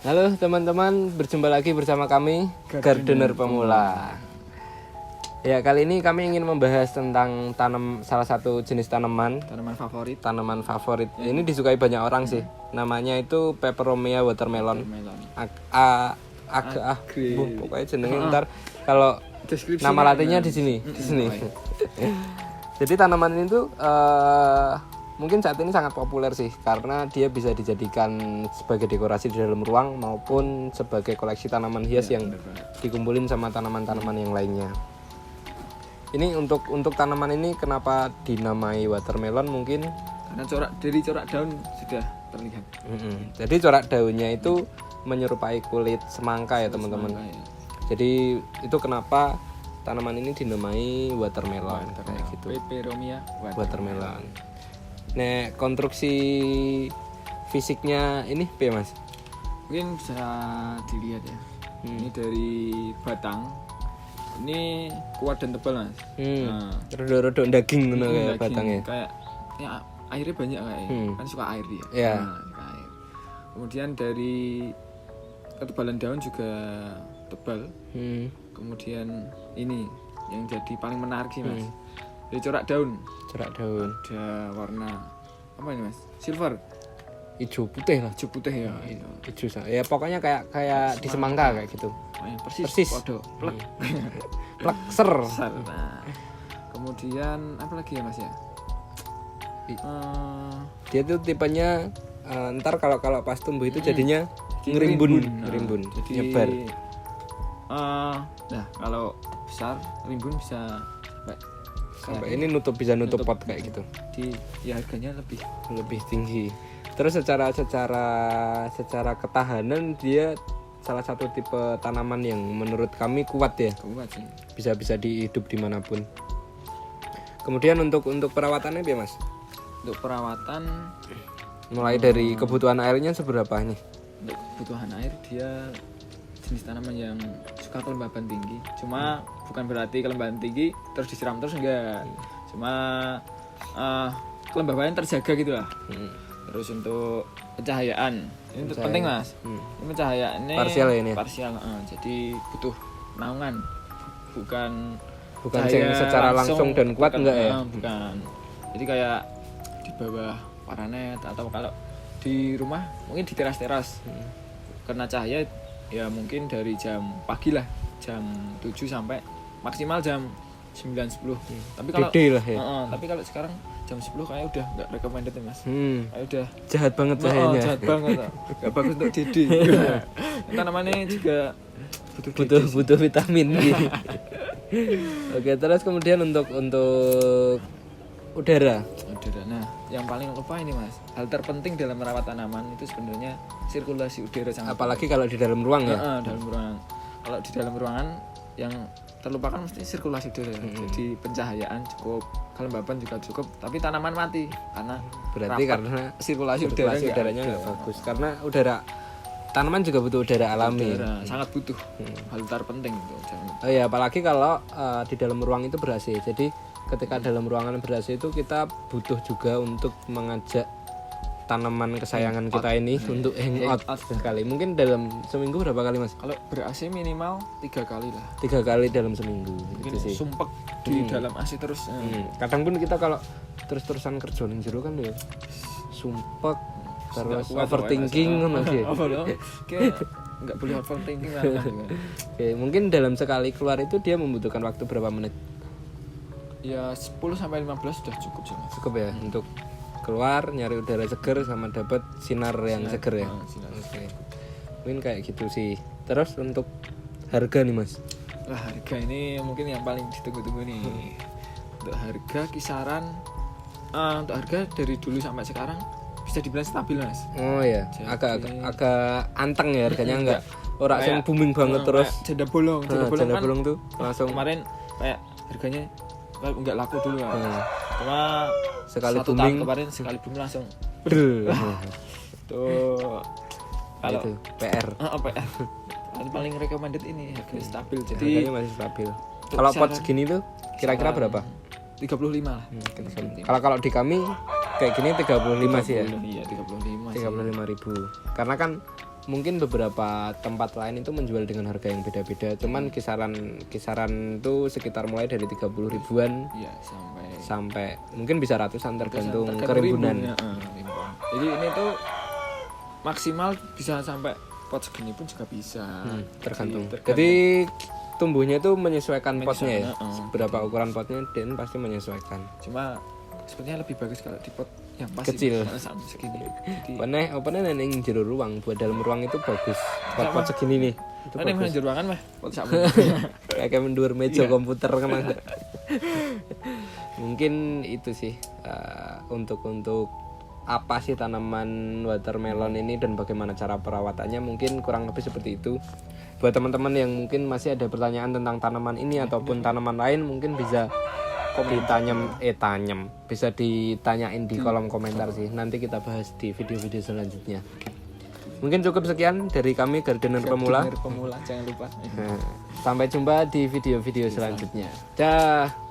Halo teman-teman, berjumpa lagi bersama kami Gardener Pemula. Ya, kali ini kami ingin membahas tentang salah satu jenis tanaman favorit. Ini disukai banyak orang sih. Namanya itu Peperomia watermelon. Pokoknya jenenge ntar kalau nama latinnya di sini. Jadi tanaman ini tuh mungkin saat ini sangat populer sih karena dia bisa dijadikan sebagai dekorasi di dalam ruang maupun sebagai koleksi tanaman hias yang dikumpulin sama tanaman-tanaman yang lainnya. Ini untuk tanaman ini kenapa dinamai watermelon mungkin karena corak daun sudah terlihat. Jadi corak daunnya itu menyerupai kulit semangka ya teman-teman. Jadi itu kenapa tanaman ini dinamai watermelon kayak gitu. Peperomia watermelon. Nah, konstruksi fisiknya ini apa ya, Mas? Mungkin bisa dilihat ya. Ini dari batang. Ini kuat dan tebal, Mas. Rodok-rodok daging ngono kayak batangnya. Kayak ya airnya banyak kayak. Kan suka air dia. Yeah. Air. Kemudian dari ketebalan daun juga tebal. Kemudian ini yang jadi paling menarik sih, Mas. Dari corak daun. Ada warna apa ini, Mas? Silver. Hijau putih lah. Hijau putih ya. Hijau. Ya pokoknya kayak di semangka kayak gitu. Persis. Waduh, plekser. Nah. Kemudian apa lagi ya, Mas ya? Dia tuh tipenya ntar kalau pas tumbuh itu jadinya ngerimbun. Jadi nyebar. Nah, kalau besar rimbun bisa sampai ini bisa nutup pot kayak gitu. Ya harganya lebih tinggi. Terus secara ketahanan dia salah satu tipe tanaman yang menurut kami kuat ya. Kuat sih. Bisa dihidup dimanapun. Kemudian untuk perawatannya ya, Mas? Untuk perawatan mulai dari kebutuhan airnya seberapa nih? Untuk kebutuhan air dia jenis tanaman yang suka kelembaban tinggi. Cuma bukan berarti kelembaban tinggi terus disiram terus enggak. Cuma kelembabannya terjaga gitu lah. Terus untuk pencahayaan ini penting, Mas. Ini pencahayaannya parsial ya ini. Parsial. Jadi butuh naungan. Bukan yang secara langsung dan kuat enggak ya? Bukan. Jadi kayak di bawah paranet atau kalau di rumah mungkin di teras-teras. Karena cahaya ya mungkin dari jam pagi lah, jam 7 sampai maksimal jam 9-10. Tapi kalau tapi kalau sekarang jam 10 kayak udah enggak recommended ya, Mas. Kayak udah jahat banget cahayanya. Jahat banget. Enggak bagus untuk Didi. Tanamannya juga butuh vitamin gitu. Oke, terus kemudian untuk udara. Nah, yang paling lupa ini, Mas. Hal terpenting dalam merawat tanaman itu sebenarnya sirkulasi udara sangat. Apalagi kalau di dalam ruang ya. Dalam ruangan. Kalau di dalam ruangan yang terlupakan mesti sirkulasi udara. Jadi pencahayaan cukup, kelembaban juga cukup, tapi tanaman mati karena sirkulasi udaranya enggak bagus. Karena tanaman juga butuh udara alami. Sangat butuh. Hal terpenting itu. Oh ya, apalagi kalau di dalam ruang itu ber-AC. Jadi ketika dalam ruangan ber-AC itu kita butuh juga untuk mengajak tanaman kesayangan kita ini untuk hangout sekali. Mungkin dalam seminggu berapa kali, Mas? Kalau ber-AC minimal 3 kali lah. 3 kali dalam seminggu. Mungkin gitu sih. Sumpek di dalam AC terus. Kadang pun kita kalau terus-terusan kerja ning jero kan ya sumpek terus overthinking ngono sih. Enggak boleh overthinking lah. Oke, mungkin dalam sekali keluar itu dia membutuhkan waktu berapa menit? Ya 10 sampai 15 sudah cukup sih, Mas. Cukup ya untuk keluar nyari udara seger sama dapat sinar yang seger ya. Oke. Mungkin kayak gitu sih. Terus untuk harga nih, Mas. Harga ini mungkin yang paling ditunggu-tunggu nih. Untuk harga kisaran untuk harga dari dulu sampai sekarang bisa dibilang stabil, Mas. Oh ya, agak anteng ya harganya enggak ora sing booming banget terus. Janda bolong tuh langsung kemarin kayak harganya enggak laku dulu kan. Cuma sekali booming kemarin sekali booming langsung. Tuh kalau itu PR. PR. Paling recommended ini harga stabil. Jadi harganya masih stabil. Kalau pot segini tuh kira-kira berapa? 35 lah. Kalau di kami kayak gini 35 sih ya. Iya, 35 ribu. Karena kan mungkin beberapa tempat lain itu menjual dengan harga yang beda-beda. Cuman kisaran itu sekitar mulai dari 30 ribuan Iya, sampai mungkin bisa ratusan tergantung kerimbunan. Rimbun. Jadi ini tuh maksimal bisa sampai pot segini pun juga bisa. Tergantung. Jadi tumbuhnya itu menyesuaikan potnya ya. Menyesuaikan, Berapa ukuran potnya dan pasti menyesuaikan. Cuma sebenarnya lebih bagus kalau di pot yang pas Kecil. sama segini. Jadi Opennya neng jero ruang, buat dalam ruang itu bagus. Pot segini nih. Itu ini mah bagus. jeruangan mah pot sama. Kayak mendur meja Iya. komputer kan ada. Mungkin itu sih untuk apa sih tanaman watermelon ini dan bagaimana cara perawatannya, mungkin kurang lebih seperti itu. Buat teman-teman yang mungkin masih ada pertanyaan tentang tanaman ini ataupun tanaman lain, mungkin bisa bisa ditanyain di kolom komentar sih. Nanti kita bahas di video-video selanjutnya. Mungkin cukup sekian dari kami Gardener Pemula. Pemula jangan lupa. Sampai jumpa di video-video selanjutnya. Dah.